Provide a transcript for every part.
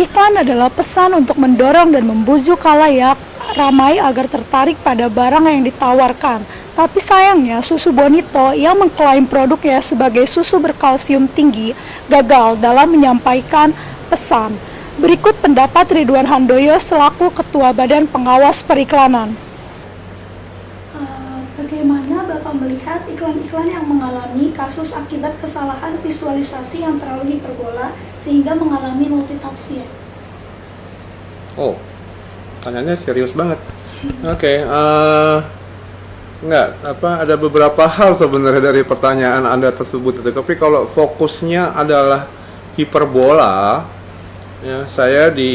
Iklan adalah pesan untuk mendorong dan membujuk khalayak ramai agar tertarik pada barang yang ditawarkan. Tapi sayangnya Susu Bonito yang mengklaim produknya sebagai susu berkalsium tinggi gagal dalam menyampaikan pesan. Berikut pendapat Ridwan Handoyo selaku Ketua Badan Pengawas Periklanan. Bagaimana Bapak melihat iklan-iklan yang mengalami kasus akibat kesalahan visualisasi yang terlalu hiperbola sehingga mengalami multitafsir? Oh, tanyanya serius banget. Oke, ada beberapa hal sebenarnya dari pertanyaan Anda tersebut itu. Tapi kalau fokusnya adalah hiperbola, ya, saya di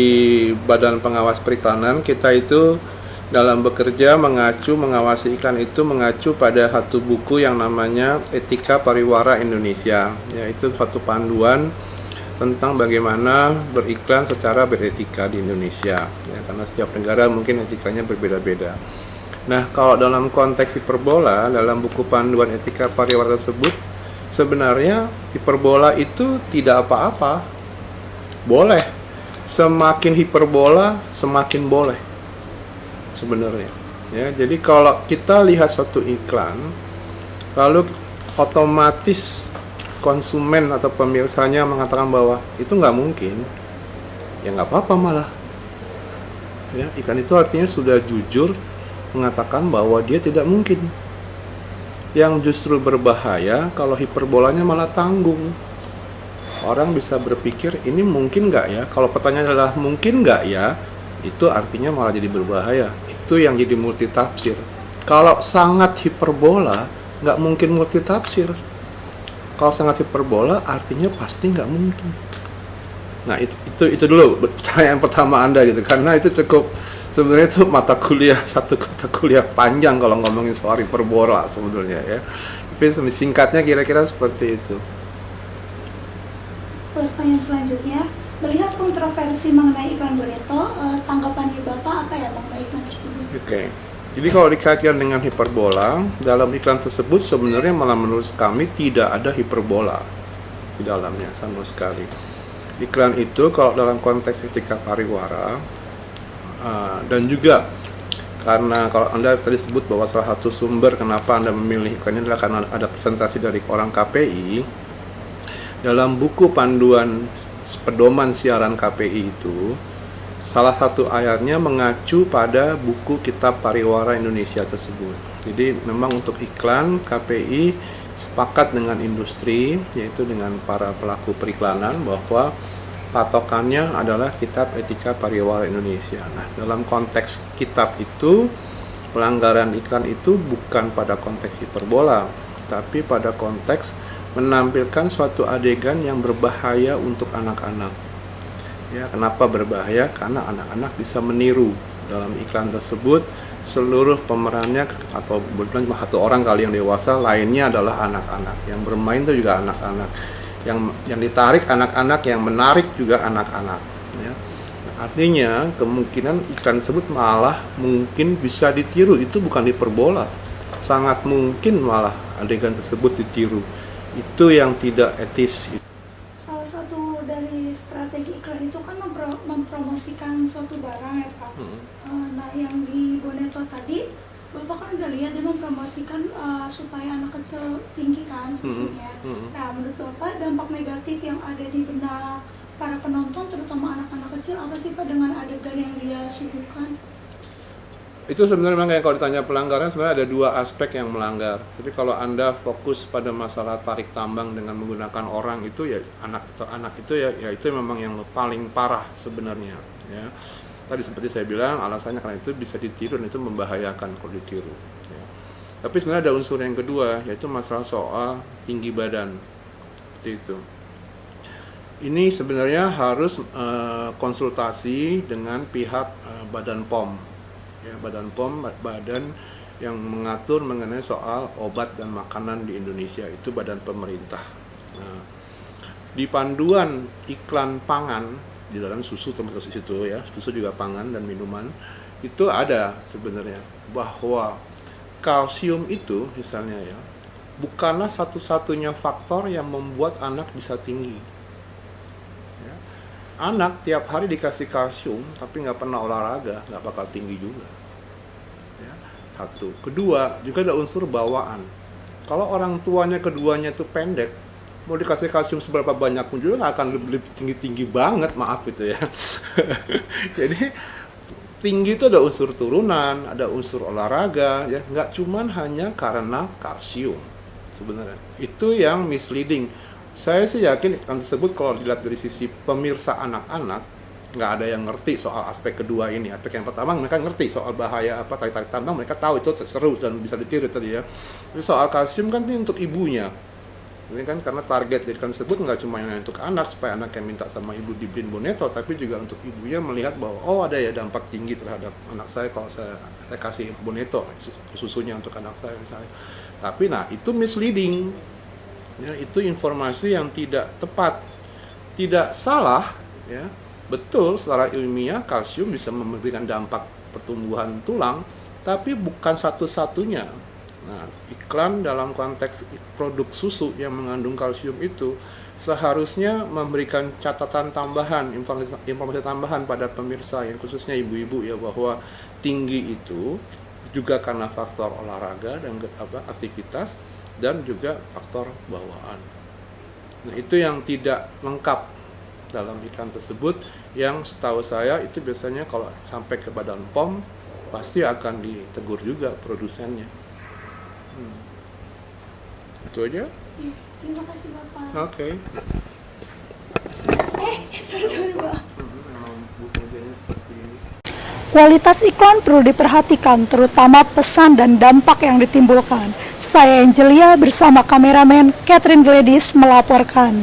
Badan Pengawas Periklanan, kita itu dalam bekerja mengawasi iklan itu mengacu pada satu buku yang namanya Etika Pariwara Indonesia, yaitu suatu panduan tentang bagaimana beriklan secara beretika di Indonesia, ya, karena setiap negara mungkin etikanya berbeda-beda. Nah, kalau dalam konteks hiperbola, dalam buku panduan etika pariwara tersebut, sebenarnya hiperbola itu tidak apa-apa, boleh, semakin hiperbola semakin boleh sebenarnya, ya. Jadi kalau kita lihat suatu iklan, lalu otomatis konsumen atau pemirsanya mengatakan bahwa itu nggak mungkin, ya nggak apa-apa malah. Ya, iklan itu artinya sudah jujur mengatakan bahwa dia tidak mungkin. Yang justru berbahaya kalau hiperbolanya malah tanggung. Orang bisa berpikir ini mungkin nggak ya? Kalau pertanyaannya adalah mungkin nggak ya? Itu artinya malah jadi berbahaya. Itu yang jadi multitafsir. Kalau sangat hiperbola, nggak mungkin multitafsir. Kalau sangat hiperbola, artinya pasti nggak mungkin. Nah, itu dulu pertanyaan pertama Anda gitu, karena itu cukup sebenarnya itu satu mata kuliah panjang kalau ngomongin soal hiperbola sebetulnya, ya. Tapi singkatnya kira-kira seperti itu. Pertanyaan selanjutnya, melihat kontroversi mengenai iklan Bonito, tanggapannya Bapak apa ya mengenai iklan tersebut? Oke. Jadi kalau dikaitkan dengan hiperbola, dalam iklan tersebut sebenarnya malah menurut kami tidak ada hiperbola di dalamnya sama sekali. Iklan itu kalau dalam konteks etika pariwara, dan juga karena kalau Anda tadi sebut bahwa salah satu sumber kenapa Anda memilih iklan ini adalah karena ada presentasi dari orang KPI, dalam buku panduan pedoman siaran KPI itu, salah satu ayatnya mengacu pada buku Kitab Pariwara Indonesia tersebut. Jadi memang untuk iklan KPI sepakat dengan industri, yaitu dengan para pelaku periklanan, bahwa patokannya adalah Kitab Etika Pariwara Indonesia. Nah, dalam konteks kitab itu, pelanggaran iklan itu bukan pada konteks hiperbola, tapi pada konteks menampilkan suatu adegan yang berbahaya untuk anak-anak. Ya, kenapa berbahaya? Karena anak-anak bisa meniru. Dalam iklan tersebut, seluruh pemerannya atau bukan cuma satu orang kali yang dewasa, lainnya adalah anak-anak. Yang bermain itu juga anak-anak. Yang ditarik anak-anak, yang menarik juga anak-anak. Ya. Artinya kemungkinan iklan tersebut malah mungkin bisa ditiru. Itu bukan hiperbola. Sangat mungkin malah adegan tersebut ditiru. Itu yang tidak etis. Salah satu dari strategi iklan itu kan mempromosikan suatu barang ya Pak. Nah yang di Bonito tadi, Bapak kan udah lihat dia mempromosikan supaya anak kecil tinggi kan susunya. Nah menurut Bapak dampak negatif yang ada di benak para penonton terutama anak-anak kecil apa sih Pak dengan adegan yang dia suguhkan? Itu sebenarnya memang kayak kalau ditanya pelanggaran, sebenarnya ada dua aspek yang melanggar. Jadi kalau Anda fokus pada masalah tarik tambang dengan menggunakan orang itu, ya anak itu ya itu memang yang paling parah sebenarnya, ya. Tadi seperti saya bilang, alasannya karena itu bisa ditiru dan itu membahayakan kalau ditiru, ya. Tapi sebenarnya ada unsur yang kedua, yaitu masalah soal tinggi badan. Seperti itu. Ini sebenarnya harus konsultasi dengan pihak Badan POM. Ya, Badan POM, badan yang mengatur mengenai soal obat dan makanan di Indonesia, itu badan pemerintah. Nah, di panduan iklan pangan, di dalam susu termasuk situ ya, susu juga pangan dan minuman, itu ada sebenarnya bahwa kalsium itu misalnya ya, bukanlah satu-satunya faktor yang membuat anak bisa tinggi. Ya. anak tiap hari dikasih kalsium tapi nggak pernah olahraga, nggak bakal tinggi juga. Ya, satu. Kedua, juga ada unsur bawaan. Kalau orang tuanya keduanya itu pendek, mau dikasih kalsium seberapa banyak pun juga nggak akan lebih tinggi-tinggi banget, maaf gitu ya. Jadi tinggi itu ada unsur turunan, ada unsur olahraga, ya nggak cuman hanya karena kalsium sebenarnya. Itu yang misleading. Saya sih yakin kan tersebut kalau dilihat dari sisi pemirsa anak-anak, nggak ada yang ngerti soal aspek kedua ini. Aspek yang pertama mereka ngerti soal bahaya apa tarik-tarik tambang, mereka tahu itu seru dan bisa ditiru tadi ya. Tapi soal kalsium kan ini untuk ibunya. Ini kan karena target dari kan tersebut nggak cuma untuk anak supaya anaknya minta sama ibu dibeliin boneto, tapi juga untuk ibunya melihat bahwa oh ada ya dampak tinggi terhadap anak saya kalau saya kasih boneto susunya untuk anak saya misalnya. Tapi nah itu misleading. Ya, itu informasi yang tidak tepat. Tidak salah ya. Betul, secara ilmiah kalsium bisa memberikan dampak pertumbuhan tulang, tapi bukan satu-satunya. Nah, iklan dalam konteks produk susu yang mengandung kalsium itu seharusnya memberikan catatan tambahan, informasi tambahan pada pemirsa, yang khususnya ibu-ibu ya, bahwa tinggi itu juga karena faktor olahraga dan aktivitas dan juga faktor bawaan. Nah, itu yang tidak lengkap dalam iklan tersebut, yang setahu saya itu biasanya kalau sampai ke Badan POM pasti akan ditegur juga produsennya. Itu aja. Iya, terima kasih Bapak. Oke. Sorry Pak. Memang bukunya seperti ini. Kualitas iklan perlu diperhatikan, terutama pesan dan dampak yang ditimbulkan. Saya Angelia bersama kameramen Catherine Gladys melaporkan.